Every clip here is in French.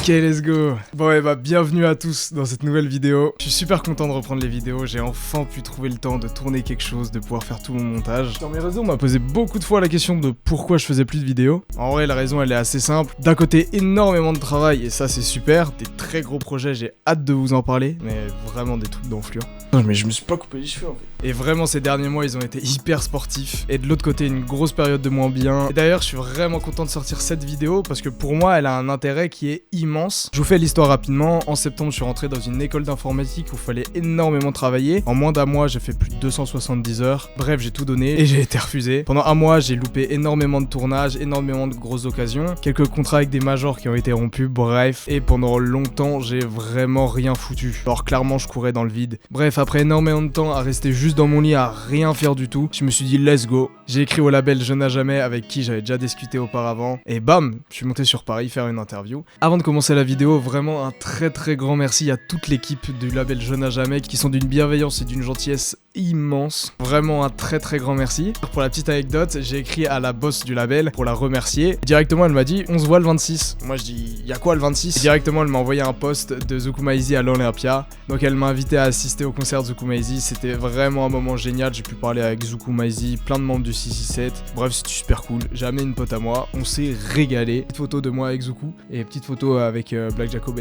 Ok, let's go. Bon et bah bienvenue à tous dans cette nouvelle vidéo. Je suis super content de reprendre les vidéos, j'ai enfin pu trouver le temps de tourner quelque chose, de pouvoir faire tout mon montage. Sur mes réseaux, on m'a posé beaucoup de fois la question de pourquoi je faisais plus de vidéos. En vrai, la raison elle est assez simple. D'un côté, énormément de travail et ça c'est super, des très gros projets, j'ai hâte de vous en parler, mais vraiment des trucs d'enflure. Non mais je me suis pas coupé les cheveux en fait. Et vraiment ces derniers mois ils ont été hyper sportifs. Et de l'autre côté une grosse période de moins bien. Et d'ailleurs je suis vraiment content de sortir cette vidéo parce que pour moi elle a un intérêt qui est immense. Je vous fais l'histoire rapidement. En septembre je suis rentré dans une école d'informatique où il fallait énormément travailler. En moins d'un mois j'ai fait plus de 270 heures. Bref j'ai tout donné et j'ai été refusé. Pendant un mois j'ai loupé énormément de tournages, énormément de grosses occasions. Quelques contrats avec des majors qui ont été rompus, bref. Et pendant longtemps j'ai vraiment rien foutu. Alors clairement je courais dans le vide. Bref après énormément de temps à rester juste dans mon lit à rien faire du tout, je me suis dit let's go. J'ai écrit au label Jeune à Jamais avec qui j'avais déjà discuté auparavant et bam, je suis monté sur Paris faire une interview. Avant de commencer la vidéo, vraiment un très grand merci à toute l'équipe du label Jeune à Jamais qui sont d'une bienveillance et d'une gentillesse immense. Vraiment un très grand merci. Pour la petite anecdote, j'ai écrit à la boss du label pour la remercier. Directement elle m'a dit on se voit le 26. Moi je dis y'a quoi le 26 ? Et directement elle m'a envoyé un post de Zoukoumaïzi à l'Olympia. Donc elle m'a invité à assister au concert de Zoukoumaïzi. C'était vraiment un moment génial. J'ai pu parler avec Zoukoumaïzi, plein de membres du 667. Bref c'était super cool. J'ai amené une pote à moi. On s'est régalé. Petite photo de moi avec Zoukou et petite photo avec Black Jacobes.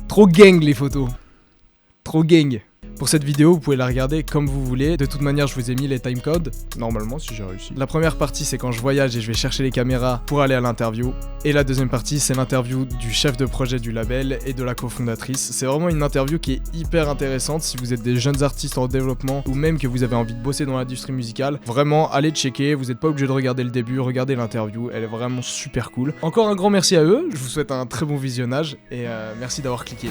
Trop gang les photos. Trop gang. Pour cette vidéo, vous pouvez la regarder comme vous voulez. De toute manière, je vous ai mis les timecodes. Normalement, si j'ai réussi. La première partie, c'est quand je voyage et je vais chercher les caméras pour aller à l'interview. Et la deuxième partie, c'est l'interview du chef de projet du label et de la cofondatrice. C'est vraiment une interview qui est hyper intéressante si vous êtes des jeunes artistes en développement ou même que vous avez envie de bosser dans l'industrie musicale. Vraiment, allez checker. Vous n'êtes pas obligé de regarder le début. Regardez l'interview. Elle est vraiment super cool. Encore un grand merci à eux. Je vous souhaite un très bon visionnage et merci d'avoir cliqué.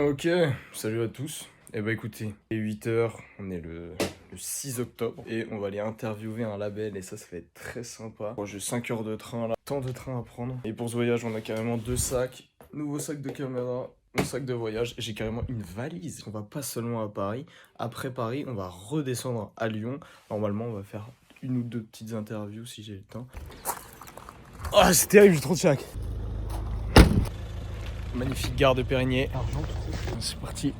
Ok, salut à tous. Eh bah écoutez, il est 8h, on est le 6 octobre et on va aller interviewer un label et ça va être très sympa. Bon, j'ai 5 heures de train là, tant de trains à prendre. Et pour ce voyage, on a carrément 2 sacs, nouveau sac de caméra, mon sac de voyage et j'ai carrément une valise. On va pas seulement à Paris, après Paris, on va redescendre à Lyon. Normalement, on va faire une ou deux petites interviews si j'ai le temps. Oh, c'est terrible, j'ai trop de sacs. Magnifique gare de Périgny. C'est parti.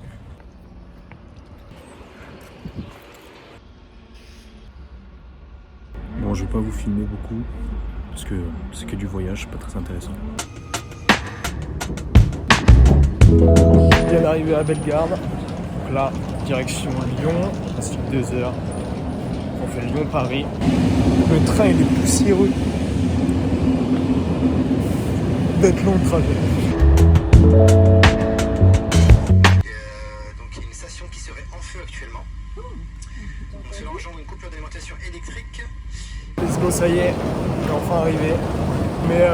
Bon, je vais pas vous filmer beaucoup parce que c'est que du voyage, pas très intéressant. On vient d'arriver à Bellegarde. Donc là, direction Lyon. Il reste 2 heures. On fait Lyon-Paris. Le train il est poussiéreux. D'être long le trajet. Donc il y a une station qui serait en feu actuellement. Donc cela engendre une coupure d'alimentation électrique. Let's go, ça y est, on est enfin arrivé. Mais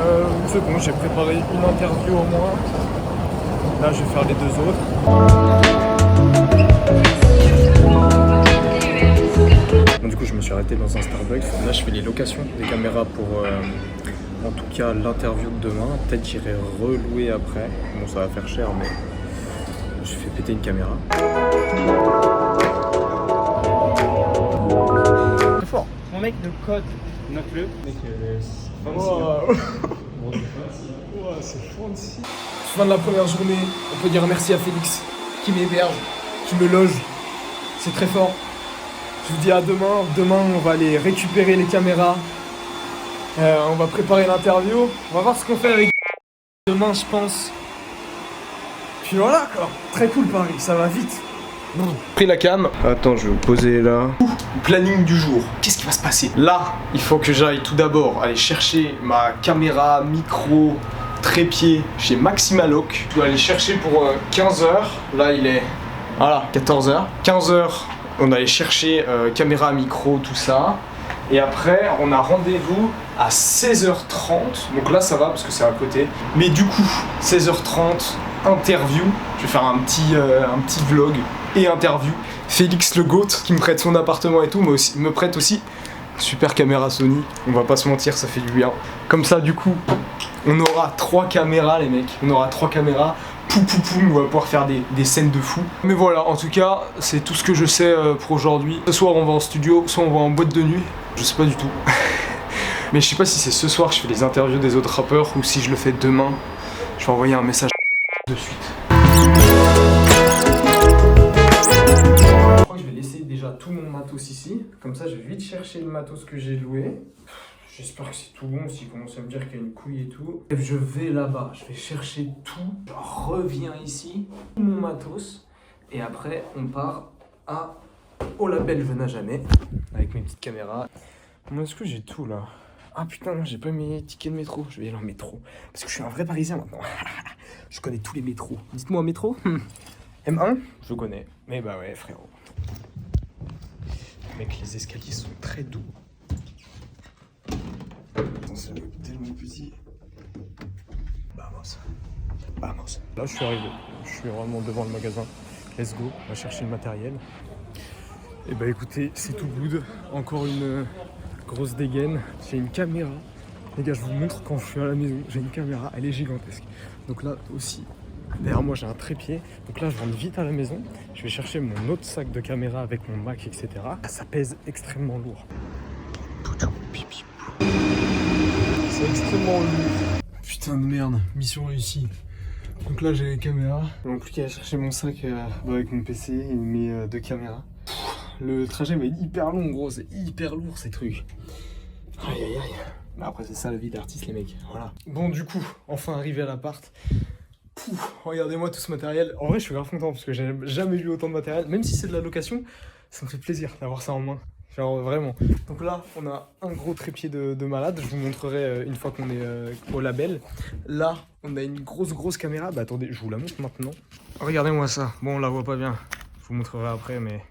c'est bon, j'ai préparé une interview au moins. Là, je vais faire les 2 autres. Bon, du coup, je me suis arrêté dans un Starbucks. Là, je fais les locations des caméras pour, en tout cas, l'interview de demain. Peut-être j'irai relouer après. Bon, ça va faire cher, mais je fais péter une caméra. C'est fort. Mon mec de code, note-le. Mec, Wow. C'est fancy. Fin de la première journée, on peut dire merci à Félix qui m'héberge, qui me loge. C'est très fort. Je vous dis à demain. Demain, on va aller récupérer les caméras. On va préparer l'interview. On va voir ce qu'on fait avec demain, je pense. Puis voilà quoi. Très cool Paris, ça va vite. Pris la cam. Attends, je vais vous poser là. Planning du jour. Qu'est-ce qui va se passer? Là, il faut que j'aille tout d'abord aller chercher ma caméra, micro, trépied chez Maximaloc. Je dois aller chercher pour 15h. Là, il est... Voilà, 14h. 15h, on va aller chercher caméra, micro, tout ça. Et après, on a rendez-vous à 16h30. Donc là, ça va parce que c'est à côté. Mais du coup, 16h30, interview. Je vais faire un petit vlog et interview. Félix le Goat qui me prête son appartement et tout, me prête aussi super caméra Sony. On va pas se mentir, ça fait du bien. Comme ça, du coup, on aura 3 caméras, les mecs. On aura 3 caméras. On va pouvoir faire des scènes de fou. Mais voilà, en tout cas, c'est tout ce que je sais pour aujourd'hui. Ce soir, on va en studio, soit on va en boîte de nuit. Je sais pas du tout. Mais je sais pas si c'est ce soir que je fais les interviews des autres rappeurs ou si je le fais demain. Je vais envoyer un message de suite. Je crois que je vais laisser déjà tout mon matos ici. Comme ça, je vais vite chercher le matos que j'ai loué. J'espère que c'est tout bon, s'il commence à me dire qu'il y a une couille et tout. Et je vais là-bas, je vais chercher tout. Je reviens ici, mon matos. Et après, on part au label Je n'ai jamais. Avec mes petites caméras. Moi, est-ce que j'ai tout là? Ah putain, non, j'ai pas mes tickets de métro. Je vais aller en métro. Parce que je suis un vrai parisien maintenant. Je connais tous les métros. Dites-moi un métro. M1, je connais. Mais bah ouais, frérot. Mec, les escaliers sont très doux. C'est tellement petit. Vamos. Vamos. Là, je suis arrivé. Je suis vraiment devant le magasin. Let's go. On va chercher le matériel. Et bah écoutez, c'est tout good. Encore une grosse dégaine. J'ai une caméra. Les gars, je vous montre quand je suis à la maison. J'ai une caméra, elle est gigantesque. Donc là aussi, derrière moi, j'ai un trépied. Donc là, je rentre vite à la maison. Je vais chercher mon autre sac de caméra avec mon Mac, etc. Ça pèse extrêmement lourd. C'est extrêmement lourd. Putain de merde, mission réussie. Donc là, j'ai les caméras. Il manque plus qu'à chercher mon sac avec mon PC et mes deux caméras. Le trajet va être hyper long, gros. C'est hyper lourd, ces trucs. Aïe aïe aïe. Mais après, c'est ça la vie d'artiste, les mecs. Voilà. Bon, du coup, enfin arrivé à l'appart. Regardez-moi tout ce matériel. En vrai, je suis grave content parce que j'ai jamais vu autant de matériel. Même si c'est de la location, ça me fait plaisir d'avoir ça en main. Genre vraiment. Donc là, on a un gros trépied de malade. Je vous montrerai une fois qu'on est au label. Là, on a une grosse caméra. Bah attendez, je vous la montre maintenant. Regardez-moi ça. Bon, on la voit pas bien. Je vous montrerai après, mais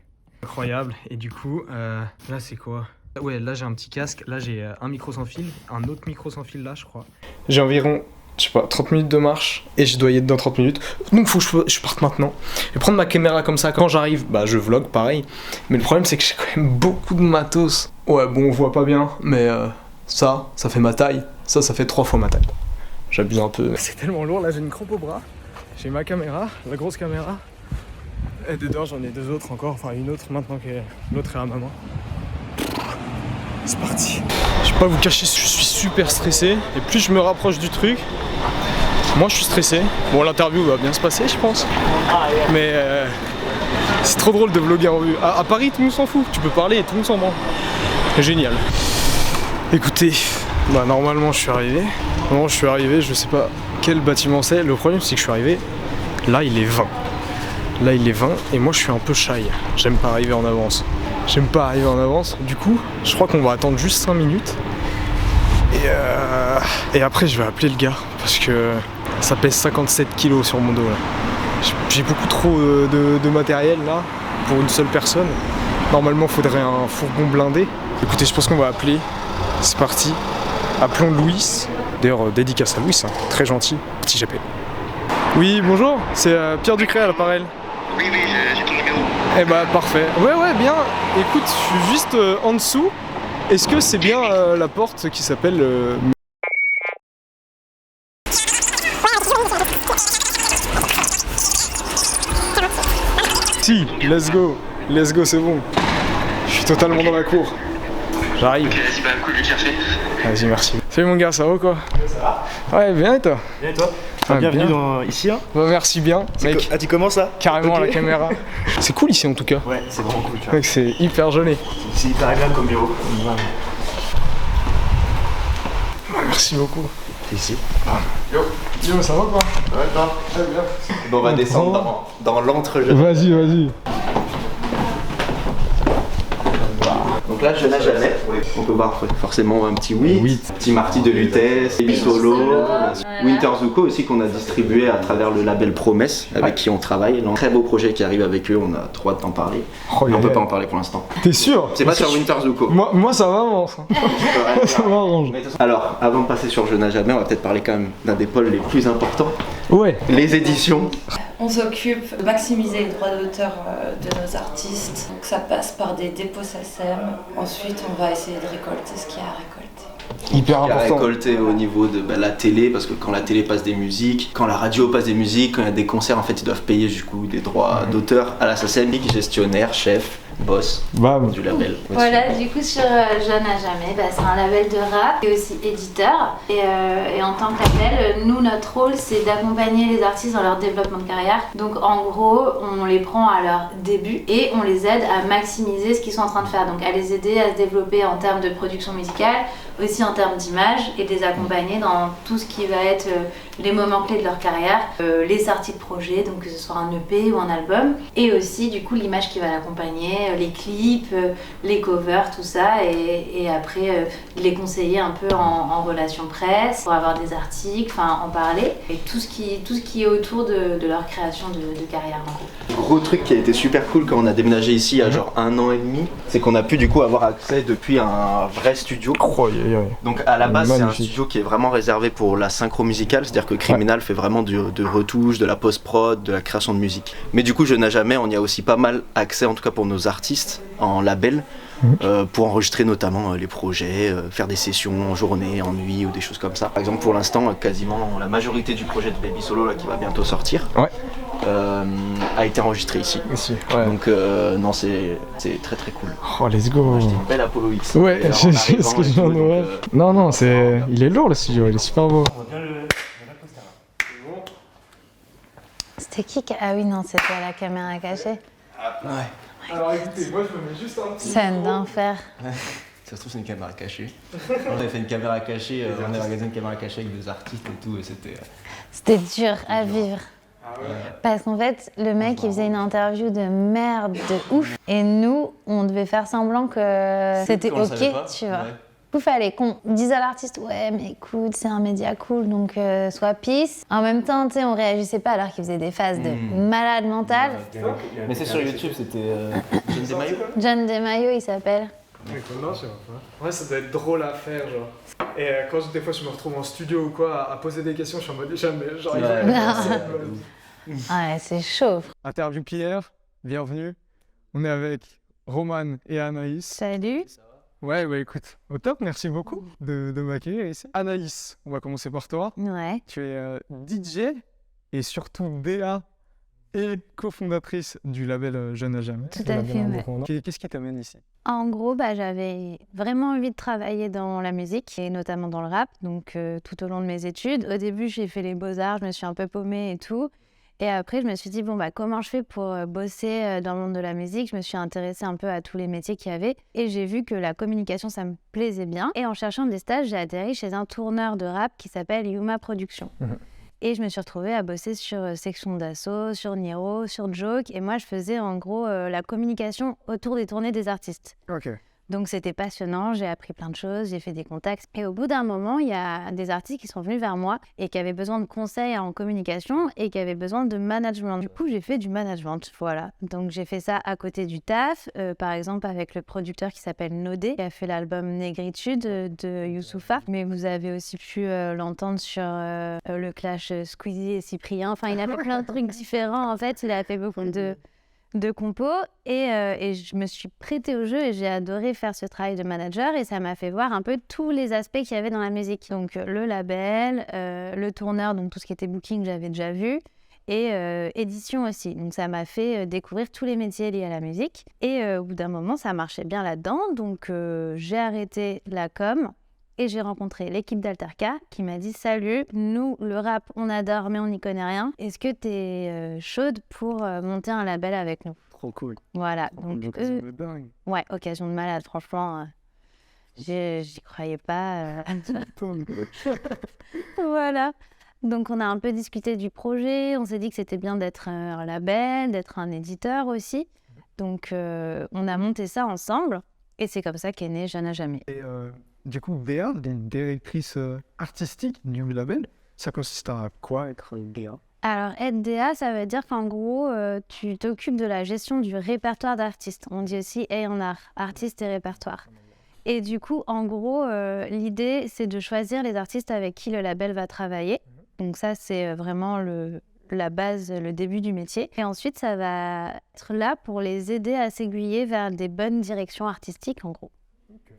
incroyable. Et du coup, là, c'est quoi? Ouais, là, j'ai un petit casque. Là, j'ai un micro sans fil. Un autre micro sans fil là, je crois. J'ai environ, je sais pas, 30 minutes de marche et je dois y être dans 30 minutes. Donc faut que je parte maintenant. Et prendre ma caméra comme ça, quand j'arrive, bah je vlog pareil. Mais le problème c'est que j'ai quand même beaucoup de matos. Ouais bon on voit pas bien, mais ça fait ma taille. Ça fait 3 fois ma taille. J'abuse un peu. C'est tellement lourd, là j'ai une crampe au bras. J'ai ma caméra, la grosse caméra. Et dedans j'en ai 2 autres encore, enfin une autre maintenant que l'autre est à ma main. C'est parti. Je vais pas vous cacher, je suis super stressé. Et plus je me rapproche du truc, moi je suis stressé. Bon, l'interview va bien se passer, je pense. Mais c'est trop drôle de vlogger en vue. À Paris, tout le monde s'en fout. Tu peux parler et tout le monde s'en branle. C'est génial. Écoutez, bah normalement je suis arrivé. Normalement je suis arrivé, je sais pas quel bâtiment c'est. Le problème c'est que je suis arrivé. Là il est 20. Là il est 20 et moi je suis un peu shy. J'aime pas arriver en avance. J'aime pas arriver en avance, du coup je crois qu'on va attendre juste 5 minutes et après je vais appeler le gars parce que ça pèse 57 kilos sur mon dos là. J'ai beaucoup trop de matériel là pour une seule personne. Normalement il faudrait un fourgon blindé. Écoutez, je pense qu'on va appeler, c'est parti. Appelons Louis, d'ailleurs dédicace à Louis, hein. Très gentil, petit GP. Oui bonjour, c'est Pierre Ducré à l'appareil. Oui, j'ai ton numéro. Eh bah parfait. Ouais bien. Écoute, je suis juste en dessous. Est-ce que c'est bien la porte qui s'appelle Si, let's go, c'est bon. Je suis totalement dans la cour. J'arrive. Ok, vas-y, bah cool, je vais te chercher. Vas-y, merci. Salut mon gars, ça va ou quoi? Ça va? Ouais, bien et toi? Bien et toi? Bienvenue ici. Hein. Bah, merci bien, mec. Ah, tu commences là? Carrément okay. La caméra. C'est cool ici en tout cas. Ouais, c'est vraiment cool. Mec, c'est hyper joli. C'est hyper agréable comme bureau. Merci beaucoup. Ici. Yo, ça va quoi? Ouais, toi? Très bien. Bon, on va descendre dans l'entre-jeu. Vas-y. Donc là, je n'ai jamais. On peut voir forcément un petit Wheat, petit Marty de Lutèce, Baby Solo, Winter Zuko aussi qu'on a distribué à travers le label Promesse avec qui on travaille. Un très beau projet qui arrive avec eux, on a trop hâte d'en parler. Mais on peut pas en parler pour l'instant. T'es sûr? C'est pas sur Winter Zuko. Moi ça m'avance. Ça m'arrange. Alors, avant de passer sur Je n'ai jamais, on va peut-être parler quand même d'un des pôles les plus importants. Ouais. Les éditions. On s'occupe de maximiser les droits d'auteur de nos artistes. Donc ça passe par des dépôts SACEM. Ensuite, on va essayer de récolter ce qu'il y a à récolter. Hyper Il y a important. récolté au niveau de la télé, parce que quand la télé passe des musiques, quand la radio passe des musiques, quand il y a des concerts, en fait, ils doivent payer du coup des droits d'auteur à la SACEM, gestionnaire, chef, boss Bam. du label. Voilà, du coup sur Jeune à Jamais, c'est un label de rap et aussi éditeur. Et en tant que label, nous, notre rôle, c'est d'accompagner les artistes dans leur développement de carrière. Donc en gros, on les prend à leur début et on les aide à maximiser ce qu'ils sont en train de faire. Donc à les aider à se développer en termes de production musicale, aussi en termes d'image, et de les accompagner dans tout ce qui va être les moments clés de leur carrière, les sorties de projets, donc que ce soit un EP ou un album, et aussi du coup l'image qui va l'accompagner, les clips, les covers, tout ça, et après les conseiller un peu en relation presse, pour avoir des articles, enfin en parler, et tout ce qui est autour de leur création de carrière en gros. Gros truc qui a été super cool quand on a déménagé ici il y a genre 1 an et demi, c'est qu'on a pu du coup avoir accès depuis un vrai studio. Donc à la base c'est un studio qui est vraiment réservé pour la synchro musicale, c'est-à-dire que Criminal fait vraiment de retouches, de la post-prod, de la création de musique. Mais du coup Jeune à Jamais, on y a aussi pas mal accès, en tout cas pour nos artistes, en label, pour enregistrer notamment les projets, faire des sessions en journée, en nuit ou des choses comme ça. Par exemple pour l'instant quasiment la majorité du projet de Baby Solo là, qui va bientôt sortir a été enregistré ici. Donc non c'est très très cool. Oh let's go. J'ai une belle Apollo X. Ouais, c'est ce que je viens de voir. Non, il est lourd le studio, il est super beau. C'était qui Ah oui, non, c'était à la caméra cachée. Ouais. Alors écoutez, moi je me mets juste un petit Scène d'enfer. Ça se trouve c'est une caméra cachée. On avait fait une caméra cachée, on avait organisé une caméra cachée avec des artistes et tout et c'était... C'était dur à vivre. Parce qu'en fait, le mec il faisait une interview de merde, de ouf. Et nous, on devait faire semblant que c'était ok, tu vois. Du coup, fallait qu'on dise à l'artiste, ouais, mais écoute, c'est un média cool, donc sois peace. En même temps, tu sais, on réagissait pas alors qu'il faisait des phases de malade mental. Mais c'est sur YouTube, c'était John Desmayo. John Desmayo, il s'appelle. Non, je sais pas. Ouais, ça doit être drôle à faire, genre. Et quand des fois je me retrouve en studio ou quoi, à poser des questions, je suis en mode jamais, genre, Ouais, c'est chaud. Interview Pierre, bienvenue. On est avec Roman et Anaïs. Salut. Ouais, écoute, au top, merci beaucoup de m'accueillir ici. Anaïs, on va commencer par toi. Ouais. Tu es DJ et surtout DA et cofondatrice du label Jeune à Jamais. Tout à fait, ouais. Qu'est-ce qui t'amène ici? En gros, j'avais vraiment envie de travailler dans la musique et notamment dans le rap, donc tout au long de mes études. Au début, j'ai fait les beaux-arts, je me suis un peu paumée et tout. Et après, je me suis dit, comment je fais pour bosser dans le monde de la musique? Je me suis intéressée un peu à tous les métiers qu'il y avait. Et j'ai vu que la communication, ça me plaisait bien. Et en cherchant des stages, j'ai atterri chez un tourneur de rap qui s'appelle Yuma Productions. Et je me suis retrouvée à bosser sur Section d'Assaut, sur Niro, sur Joke. Et moi, je faisais en gros la communication autour des tournées des artistes. Ok. Donc c'était passionnant, j'ai appris plein de choses, j'ai fait des contacts. Et au bout d'un moment, il y a des artistes qui sont venus vers moi et qui avaient besoin de conseils en communication et qui avaient besoin de management. Du coup, j'ai fait du management, voilà. Donc j'ai fait ça à côté du taf, par exemple avec le producteur qui s'appelle Nodé, qui a fait l'album Négritude de Youssoupha. Mais vous avez aussi pu l'entendre sur le clash Squeezie et Cyprien. Enfin, il a fait plein de trucs différents, en fait. Il a fait beaucoup de compos et je me suis prêtée au jeu et j'ai adoré faire ce travail de manager et ça m'a fait voir un peu tous les aspects qu'il y avait dans la musique. Donc le label, le tourneur, donc tout ce qui était booking j'avais déjà vu et édition aussi. Donc ça m'a fait découvrir tous les métiers liés à la musique et au bout d'un moment ça marchait bien là-dedans donc j'ai arrêté la com. Et j'ai rencontré l'équipe d'Alterca qui m'a dit « Salut, nous, le rap, on adore, mais on n'y connaît rien. Est-ce que t'es chaude pour monter un label avec nous ?» Trop cool. Voilà. Donc, occasion de dingue. Ouais, occasion de malade, franchement. J'y croyais pas. Voilà. Donc, on a un peu discuté du projet. On s'est dit que c'était bien d'être un label, d'être un éditeur aussi. Donc, on a monté ça ensemble. Et c'est comme ça qu'est né Jeune à Jamais. Et du coup, DA, directrice artistique du label, ça consiste à quoi être DA? Alors, être DA, ça veut dire qu'en gros, tu t'occupes de la gestion du répertoire d'artistes. On dit aussi A&R, artistes et répertoire. Et du coup, en gros, l'idée, c'est de choisir les artistes avec qui le label va travailler. Donc ça, c'est vraiment la base, le début du métier. Et ensuite, ça va être là pour les aider à s'aiguiller vers des bonnes directions artistiques, en gros.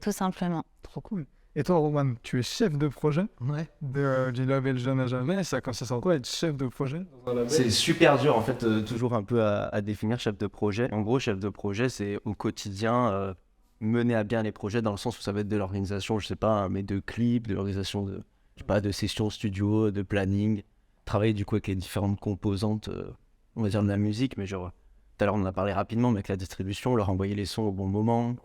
Tout simplement. Trop cool. Et toi, Roman, tu es chef de projet Ouais. du label Jeune à Jamais. Ça consiste en quoi être chef de projet dans un label? C'est super dur en fait, toujours un peu à définir chef de projet. En gros, chef de projet, c'est au quotidien mener à bien les projets dans le sens où ça va être de l'organisation, je sais pas, mais de clips, de l'organisation de, je sais pas, de sessions studio, de planning, travailler du coup avec les différentes composantes, on va dire de la musique, mais genre, tout à l'heure on en a parlé rapidement, mais avec la distribution, leur envoyer les sons au bon moment,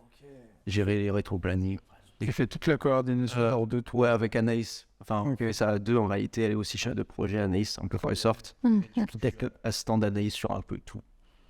gérer les rétro-plannings. Tu fais toute la coordination de tout. Ouais, avec Anaïs. Enfin, on Ok. fait ça à deux en réalité. Elle est aussi chef de projet, Anaïs, un peu quand elle sorte. Peut-être assistant d'Anaïs sur un peu tout.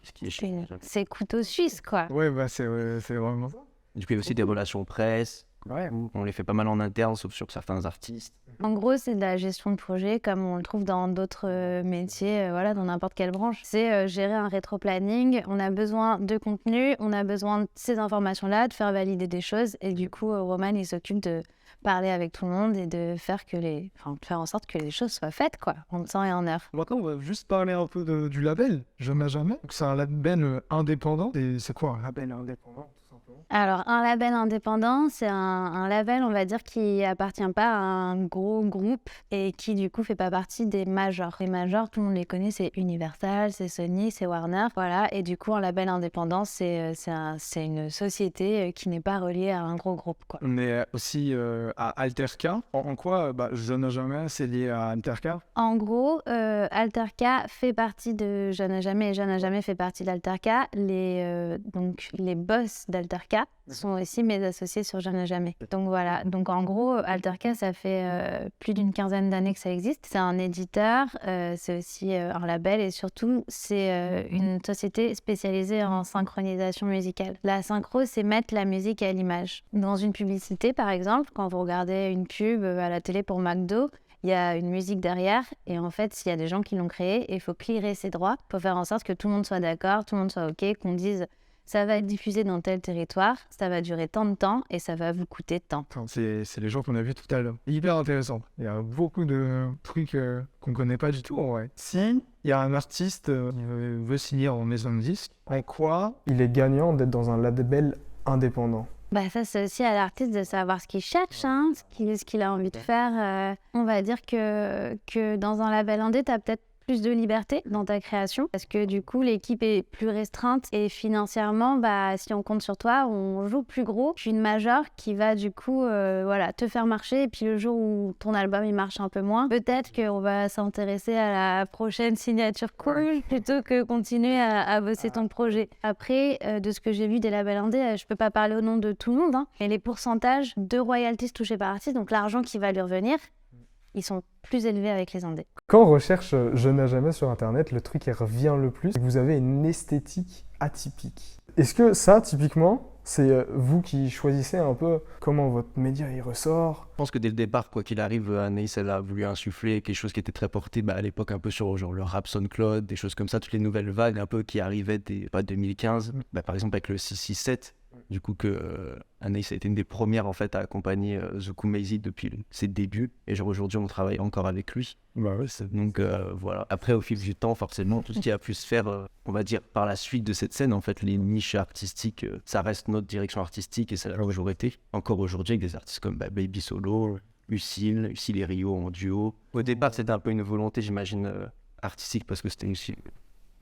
Ce qui est chiant. C'est couteau suisse, quoi. Ouais, bah c'est vraiment ça. Du coup, il y a aussi des relations presse. Ouais. On les fait pas mal en interne, sauf sur certains artistes. En gros, c'est de la gestion de projet comme on le trouve dans d'autres métiers, voilà, dans n'importe quelle branche. C'est gérer un rétro-planning. On a besoin de contenu, on a besoin de ces informations-là, de faire valider des choses. Et du coup, Roman, il s'occupe de parler avec tout le monde et de faire de faire en sorte que les choses soient faites, quoi, en temps et en heure. Maintenant, on va juste parler un peu du label Jeune à Jamais. Donc, c'est un label indépendant. Et c'est quoi un label indépendant, tout simplement? Alors, un label indépendant, c'est un label, on va dire, qui appartient pas à un gros groupe et qui, du coup, fait pas partie des majors. Les majors, tout le monde les connaît, c'est Universal, c'est Sony, c'est Warner, voilà. Et du coup, un label indépendant, c'est une société qui n'est pas reliée à un gros groupe, quoi. On est aussi à Alterka. En quoi Jeune à Jamais, c'est lié à Alterka? En gros, Alterka fait partie de Jeune à Jamais et Jeune à Jamais fait partie d'Alterca. Donc, les boss d'Alterca sont aussi mes associés sur Jeune à Jamais. Donc voilà, donc en gros, Alterca, ça fait plus d'une quinzaine d'années que ça existe. C'est un éditeur, c'est aussi un label et surtout, c'est une société spécialisée en synchronisation musicale. La synchro, c'est mettre la musique à l'image. Dans une publicité, par exemple, quand vous regardez une pub à la télé pour McDo, il y a une musique derrière et en fait, s'il y a des gens qui l'ont créée, il faut clearer ses droits pour faire en sorte que tout le monde soit d'accord, tout le monde soit OK, qu'on dise ça va être diffusé dans tel territoire, ça va durer tant de temps et ça va vous coûter tant. Enfin, c'est les gens qu'on a vus tout à l'heure. Hyper intéressant. Il y a beaucoup de trucs qu'on connaît pas du tout en vrai. Si il y a un artiste qui veut signer en maison de disque, en quoi il est gagnant d'être dans un label indépendant? Bah ça, c'est aussi à l'artiste de savoir ce qu'il cherche, hein, ce qu'il a envie de faire. On va dire que dans un label indé, tu as peut-être plus de liberté dans ta création parce que du coup l'équipe est plus restreinte et financièrement si on compte sur toi on joue plus gros qu'une major qui va du coup te faire marcher et puis le jour où ton album il marche un peu moins, peut-être qu'on va s'intéresser à la prochaine signature cool plutôt que continuer à bosser ton projet. Après de ce que j'ai vu des labels indés, je peux pas parler au nom de tout le monde, hein, mais les pourcentages de royalties touchés par artiste, donc l'argent qui va lui revenir, ils sont plus élevés avec les indés. Quand on recherche Jeune à Jamais sur internet, le truc qui revient le plus, c'est que vous avez une esthétique atypique. Est-ce que ça, typiquement, c'est vous qui choisissez un peu comment votre média y ressort? Je pense que dès le départ, quoi qu'il arrive, Anaïs, elle a voulu insuffler quelque chose qui était très porté à l'époque un peu sur genre, le rap SoundCloud, des choses comme ça, toutes les nouvelles vagues un peu qui arrivaient dès 2015, par exemple avec le 667. Du coup que Anaïs a été une des premières en fait à accompagner Zuku Maizy depuis ses débuts et genre aujourd'hui on travaille encore avec lui. Bah ouais, Donc voilà. Après au fil du temps forcément tout ce qui a pu se faire on va dire par la suite de cette scène en fait les niches artistiques ça reste notre direction artistique et ça l'a toujours été. Encore aujourd'hui avec des artistes comme Baby Solo, Ucile et Rio en duo. Au départ c'était un peu une volonté j'imagine artistique parce que c'était aussi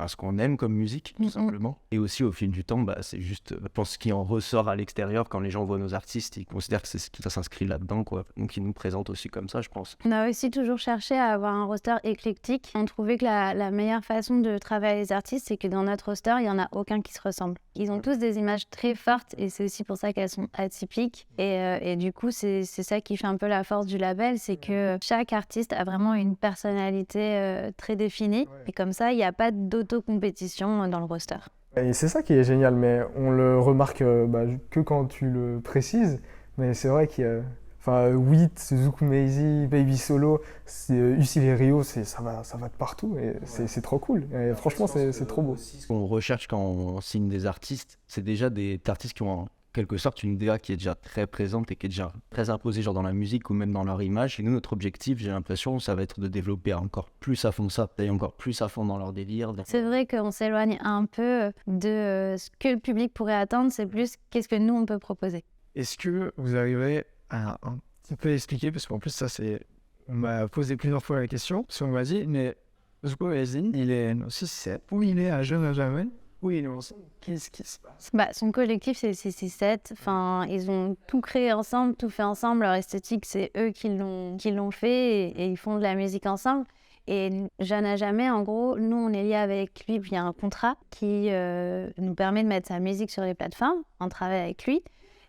ce qu'on aime comme musique, tout simplement. Et aussi, au fil du temps, c'est juste, je pense, ce qui en ressort à l'extérieur quand les gens voient nos artistes, ils considèrent que ça s'inscrit là-dedans, quoi. Donc, ils nous présentent aussi comme ça, je pense. On a aussi toujours cherché à avoir un roster éclectique. On trouvait que la meilleure façon de travailler les artistes, c'est que dans notre roster, il n'y en a aucun qui se ressemble. Ils ont tous des images très fortes et c'est aussi pour ça qu'elles sont atypiques. Et du coup, c'est ça qui fait un peu la force du label, c'est que chaque artiste a vraiment une personnalité très définie. Et comme ça, il n'y a pas d'auto-compétition dans le roster. Et c'est ça qui est génial, mais on le remarque que quand tu le précises. Mais c'est vrai qu'il y a... Enfin, Wheat, Zuku Maizy, Baby Solo, Ucile et Rio, ça va de partout et c'est trop cool. Et franchement, c'est trop beau. Ce qu'on recherche quand on signe des artistes, c'est déjà des artistes qui ont en quelque sorte une DA qui est déjà très présente et qui est déjà très imposée genre dans la musique ou même dans leur image. Et nous, notre objectif, j'ai l'impression, ça va être de développer encore plus à fond ça, d'aller encore plus à fond dans leur délire. C'est vrai qu'on s'éloigne un peu de ce que le public pourrait attendre, c'est plus qu'est-ce que nous, on peut proposer. Est-ce que vous arrivez à un Tu peux expliquer, parce qu'en plus, ça, c'est. On m'a posé plusieurs fois la question, parce qu'on m'a dit, mais Zuko Ezin, il est aussi 7. Où il est à Jamais. Où il est ensemble. Qu'est-ce qui se passe? Son collectif, c'est 6-7. Enfin, ils ont tout créé ensemble, tout fait ensemble. Leur esthétique, c'est eux qui l'ont fait et ils font de la musique ensemble. Et Jeanne à Jamais, en gros, nous, on est liés avec lui via un contrat qui nous permet de mettre sa musique sur les plateformes. On travaille avec lui.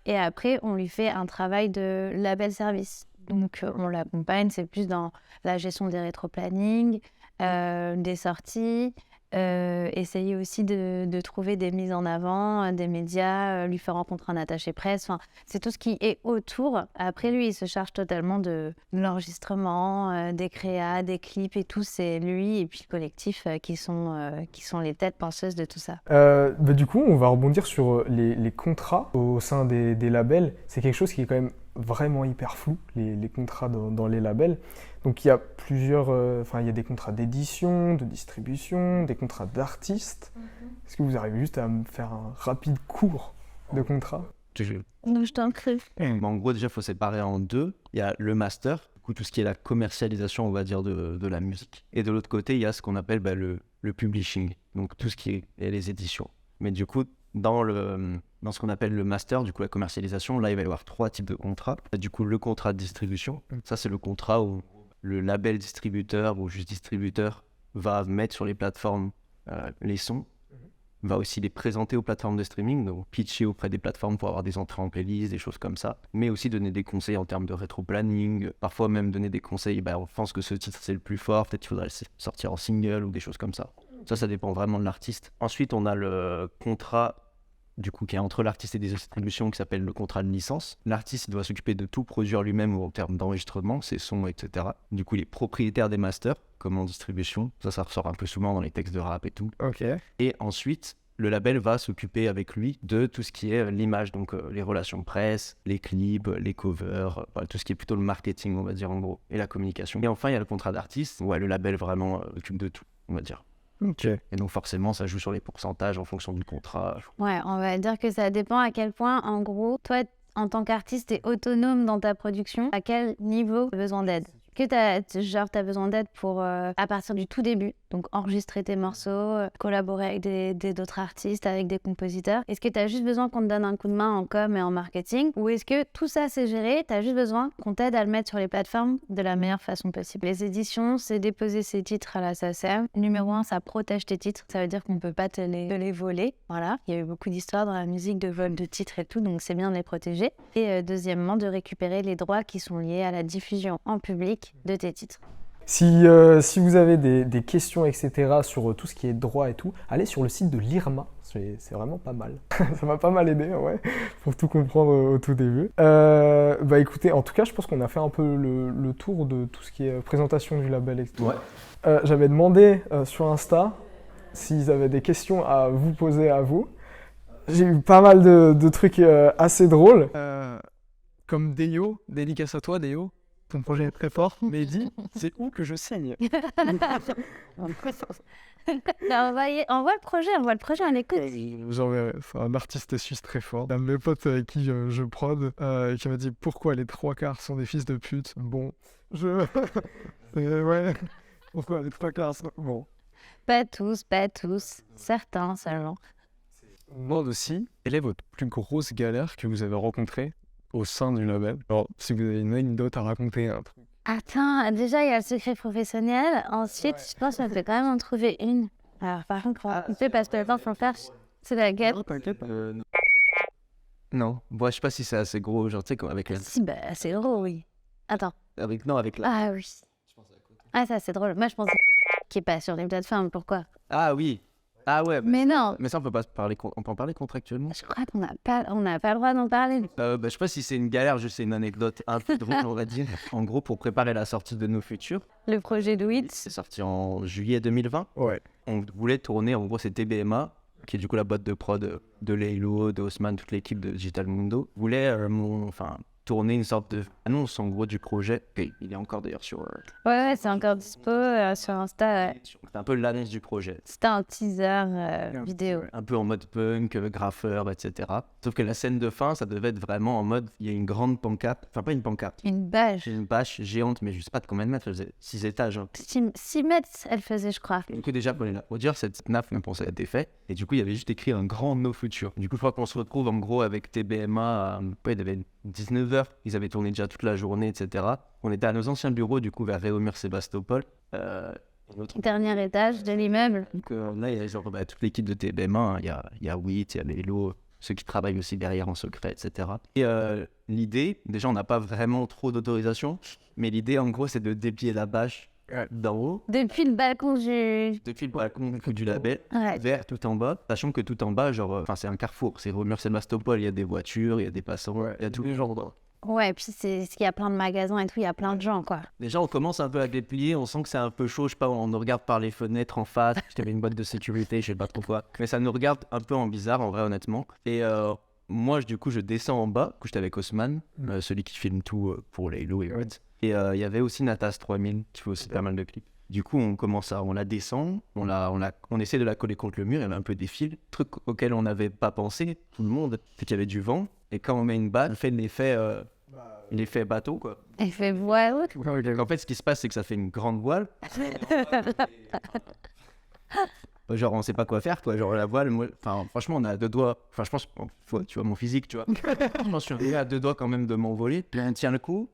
Et après, on lui fait un travail de label service. Donc, on l'accompagne, c'est plus dans la gestion des rétro-plannings, des sorties, essayer aussi de trouver des mises en avant, des médias, lui faire rencontrer un attaché presse. Enfin, c'est tout ce qui est autour. Après, lui, il se charge totalement de l'enregistrement, des créas, des clips et tout. C'est lui et puis le collectif qui sont les têtes penseuses de tout ça. Du coup, on va rebondir sur les contrats au sein des labels. C'est quelque chose qui est quand même vraiment hyper flou, les contrats dans les labels. Donc il y a plusieurs, il y a des contrats d'édition, de distribution, des contrats d'artistes. Est-ce que vous arrivez juste à me faire un rapide cours de contrats? Donc, je t'en prie. En gros, déjà, il faut séparer en deux. Il y a le master, du coup, tout ce qui est la commercialisation, on va dire, de la musique. Et de l'autre côté, il y a ce qu'on appelle le publishing, donc tout ce qui est les éditions. Mais du coup, dans ce qu'on appelle le master, du coup la commercialisation, là il va y avoir 3 types de contrats. Du coup le contrat de distribution, ça c'est le contrat où le label distributeur ou juste distributeur va mettre sur les plateformes les sons, va aussi les présenter aux plateformes de streaming, donc pitcher auprès des plateformes pour avoir des entrées en playlist, des choses comme ça, mais aussi donner des conseils en termes de rétro-planning, parfois même donner des conseils, on pense que ce titre c'est le plus fort, peut-être qu'il faudrait le sortir en single ou des choses comme ça. Ça dépend vraiment de l'artiste. Ensuite, on a le contrat, du coup, qui est entre l'artiste et des distributions, qui s'appelle le contrat de licence. L'artiste doit s'occuper de tout produire lui-même en termes d'enregistrement, ses sons, etc. Du coup, il est propriétaire des masters, comme en distribution. Ça ressort un peu souvent dans les textes de rap et tout. Ok. Et ensuite, le label va s'occuper avec lui de tout ce qui est l'image, donc les relations presse, les clips, les covers, tout ce qui est plutôt le marketing, on va dire, en gros, et la communication. Et enfin, il y a le contrat d'artiste, où le label vraiment s'occupe de tout, on va dire. Ok. Et donc forcément, ça joue sur les pourcentages en fonction du contrat. Ouais, on va dire que ça dépend à quel point, en gros, toi, en tant qu'artiste, t'es autonome dans ta production. À quel niveau tu as besoin d'aide? Que t'as besoin d'aide pour, à partir du tout début, donc enregistrer tes morceaux, collaborer avec d'autres artistes, avec des compositeurs. Est-ce que t'as juste besoin qu'on te donne un coup de main en com et en marketing? Ou est-ce que tout ça c'est géré, t'as juste besoin qu'on t'aide à le mettre sur les plateformes de la meilleure façon possible? Les éditions, c'est déposer ses titres à la SACEM. Numéro 1, ça protège tes titres. Ça veut dire qu'on peut pas te les voler. Voilà, il y a eu beaucoup d'histoires dans la musique de vol de titres et tout, donc c'est bien de les protéger. Et deuxièmement, de récupérer les droits qui sont liés à la diffusion en public de tes titres. Si vous avez des questions, etc., sur tout ce qui est droit et tout, allez sur le site de l'IRMA. C'est vraiment pas mal. Ça m'a pas mal aidé, ouais, pour tout comprendre au tout début. Écoutez, en tout cas, je pense qu'on a fait un peu le tour de tout ce qui est présentation du label, etc. Ouais. J'avais demandé sur Insta s'ils avaient des questions à vous poser à vous. J'ai eu pas mal de trucs assez drôles. Comme Deyo, dédicace à toi, Deyo. Ton projet est très fort, mais dis, c'est où que je saigne? Envoie le projet à l'écoute. J'enverrai. C'est un artiste suisse très fort. Un de mes potes avec qui je prod qui m'a dit pourquoi les 3/4 sont des fils de pute. Bon, ouais. Pourquoi les 3/4 sont... Bon. Pas tous. Certains seulement. On demande aussi, quelle est votre plus grosse galère que vous avez rencontrée au sein du label? Alors, si vous avez une anecdote à raconter, un truc. Attends, déjà, il y a le secret professionnel. Ensuite, je pense qu'on peut quand même en trouver une. Alors, par contre, on peut parce que le temps faut faire, c'est la guerre. Non, t'inquiète. Non. Bon, je sais pas si c'est assez gros, genre, tu sais, comme avec la... Si, c'est gros, oui. Attends. Avec la... Ah oui. Ah, ça, c'est drôle. Moi, je pense qu'il n'est pas sur les plateformes. Pourquoi? Ah oui. Ah ouais. Mais non. Mais ça, on peut pas parler, on peut en parler contractuellement. Je crois qu'on n'a pas le droit d'en parler. Je sais pas si c'est une galère, juste c'est une anecdote un peu drôle, on va dire. En gros, pour préparer la sortie de nos futurs. Le projet de Wit. C'est sorti en juillet 2020. Ouais. On voulait tourner, en gros, c'est TBMA, qui est du coup la boîte de prod de Leilo, de Haussmann, toute l'équipe de Digital Mundo. Voulait tourné une sorte de annonce en gros du projet. Et il est encore d'ailleurs sur... Ouais, c'est encore dispo sur Insta. Ouais. C'est un peu l'annonce du projet. C'était un teaser vidéo. Un peu en mode punk, graffeur, etc. Sauf que la scène de fin, ça devait être vraiment en mode, il y a une grande pancarte, enfin pas une pancarte. Une bâche. Une bâche géante, mais je sais pas de combien de mètres, elle faisait 6 étages. Hein. 6 mètres, elle faisait, je crois. Du coup, déjà, pour la produire, cette NAF, même pour ça, a été fait. Et du coup, il y avait juste écrit un grand No Future. Du coup, je crois qu'on se retrouve en gros avec TBMA. Il devait 19h. Ils avaient tourné déjà toute la journée, etc. On était à nos anciens bureaux, du coup, vers Réaumur Sébastopol. Dernier étage de l'immeuble. Donc là, il y a genre toute l'équipe de TBMA. Il y a Wit, il y a Lélo, ceux qui travaillent aussi derrière en secret, etc. Et l'idée, déjà, on n'a pas vraiment trop d'autorisation. Mais l'idée, en gros, c'est de déplier la bâche d'en haut. Depuis le balcon du label, vers tout en bas. Sachant que tout en bas, genre, c'est un carrefour. C'est Réaumur Sébastopol, il y a des voitures, il y a des passants, il y a tous les gens. Ouais, puis il y a plein de magasins et tout, il y a plein de gens, quoi. Déjà, on commence un peu à déplier, on sent que c'est un peu chaud, je sais pas, on nous regarde par les fenêtres en face. J'avais une boîte de sécurité, je sais pas trop quoi. Mais ça nous regarde un peu en bizarre, en vrai, honnêtement. Et moi, du coup, je descends en bas. Du coup, j'étais avec Haussmann, celui qui filme tout pour les Hello et Wit. Et il y avait aussi Natas 3000, qui fait aussi pas mal de clips. Du coup, on la descend, on essaie de la coller contre le mur, il y avait un peu des fils. Truc auquel on n'avait pas pensé, tout le monde, c'est qu'il y avait du vent. Et quand on met une balle, on fait l'effet bateau, quoi. Effet voile. En fait, ce qui se passe, c'est que ça fait une grande voile. Genre, on sait pas quoi faire, quoi. Genre, la voile, franchement, on a 2 doigts. Enfin, je pense, tu vois mon physique, tu vois. Je pense que je suis à 2 doigts quand même de m'envoler. Puis on tient le coup.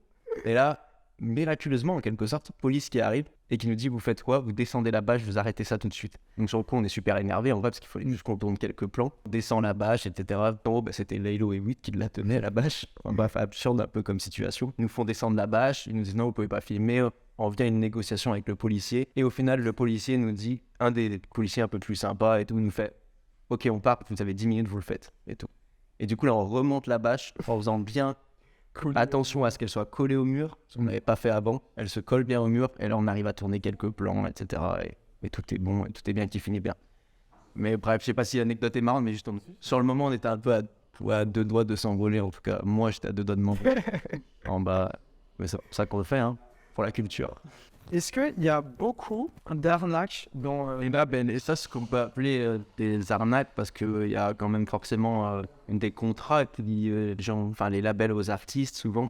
Et là, miraculeusement, en quelque sorte, police qui arrive et qui nous dit, vous faites quoi? Vous descendez la bâche, vous arrêtez ça tout de suite. Donc sur le coup, on est super énervé en vrai parce qu'il fallait juste qu'on tourne quelques plans. On descend la bâche, etc. En haut, c'était Laylo et Wit qui la tenaient, la bâche. Bref, absurde un peu comme situation. Ils nous font descendre la bâche, ils nous disent non, vous pouvez pas filmer. On vient à une négociation avec le policier. Et au final, le policier nous dit, un des policiers un peu plus sympa et tout, nous fait, ok, on part, vous avez 10 minutes, vous le faites. Et tout. Et du coup, là, on remonte la bâche en faisant bien attention à ce qu'elle soit collée au mur, ce qu'on n'avait pas fait avant. Elle se colle bien au mur, et là on arrive à tourner quelques plans, etc. Et tout est bon, et tout est bien qui finit bien. Mais bref, je sais pas si l'anecdote est marrante, mais juste sur le moment, on était un peu à 2 doigts de s'envoler. En tout cas, moi j'étais à 2 doigts de m'envoler en bas. Mais c'est pour ça qu'on le fait, hein, pour la culture. Est-ce qu'il y a beaucoup d'arnaques dans les labels? Et ça, c'est ce qu'on peut appeler des arnaques, parce qu'il y a quand même forcément des contrats qui lient les labels aux artistes, souvent.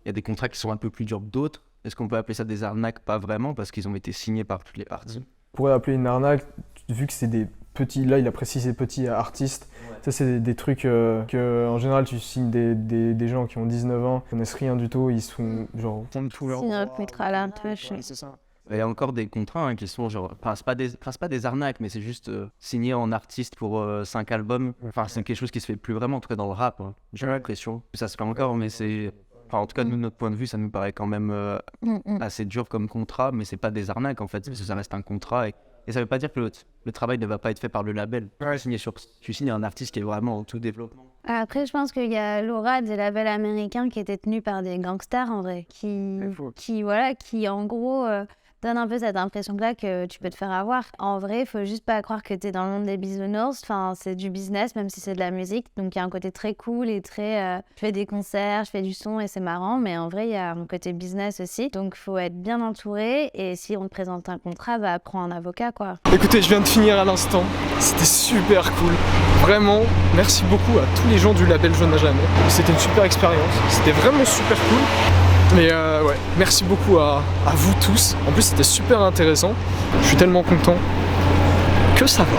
Il y a des contrats qui sont un peu plus durs que d'autres. Est-ce qu'on peut appeler ça des arnaques? Pas vraiment, parce qu'ils ont été signés par toutes les parties. On pourrait appeler une arnaque, vu que c'est des petits, là il a précisé petits artistes. Ça, c'est des trucs que, en général, tu signes des gens qui ont 19 ans, qui connaissent rien du tout, ils sont genre... C'est un contrat à l'intouche. C'est ça. Il y a encore des contrats qui sont genre... Enfin, c'est pas des arnaques, mais c'est juste signé en artiste pour 5 albums. Enfin, c'est quelque chose qui se fait plus vraiment, en tout cas dans le rap. Hein. J'ai l'impression. Ça se fait encore, mais c'est... Enfin, en tout cas, de notre point de vue, ça nous paraît quand même assez dur comme contrat, mais c'est pas des arnaques, en fait, parce que ça reste un contrat. Et ça veut pas dire que le travail ne va pas être fait par le label. Tu signes un artiste qui est vraiment en tout développement. Après, je pense qu'il y a l'aura des labels américains qui étaient tenus par des gangsters, en vrai, qui en gros donnent un peu cette impression-là que tu peux te faire avoir. En vrai, il faut juste pas croire que t'es dans le monde des bisounours. Enfin, c'est du business, même si c'est de la musique. Donc, il y a un côté très cool et très... je fais des concerts, je fais du son et c'est marrant. Mais en vrai, il y a un côté business aussi. Donc, il faut être bien entouré. Et si on te présente un contrat, prends un avocat, quoi. Écoutez, je viens de finir à l'instant. C'était super cool. Vraiment, merci beaucoup à tous les gens du label Jeune à Jamais. C'était une super expérience. C'était vraiment super cool. Mais ouais, merci beaucoup à vous tous. En plus, c'était super intéressant. Je suis tellement content que ça va.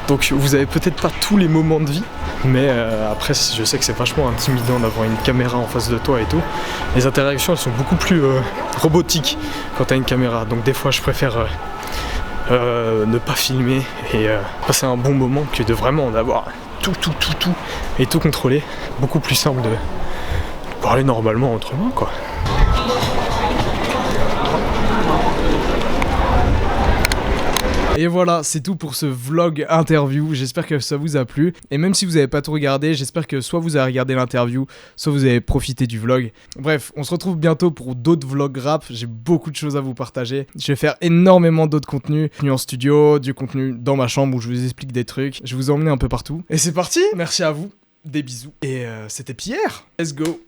Donc, vous avez peut-être pas tous les moments de vie, mais après, je sais que c'est vachement intimidant d'avoir une caméra en face de toi et tout. Les interactions, elles sont beaucoup plus robotiques quand t'as une caméra. Donc, des fois, je préfère ne pas filmer et passer un bon moment que de vraiment d'avoir tout et tout contrôler. Beaucoup plus simple de parler normalement entre mains, quoi. Et voilà, c'est tout pour ce vlog interview, j'espère que ça vous a plu. Et même si vous n'avez pas tout regardé, j'espère que soit vous avez regardé l'interview, soit vous avez profité du vlog. Bref, on se retrouve bientôt pour d'autres vlogs rap, j'ai beaucoup de choses à vous partager. Je vais faire énormément d'autres contenus, en studio, du contenu dans ma chambre où je vous explique des trucs. Je vais vous emmener un peu partout. Et c'est parti, merci à vous, des bisous. Et c'était Pierre, let's go.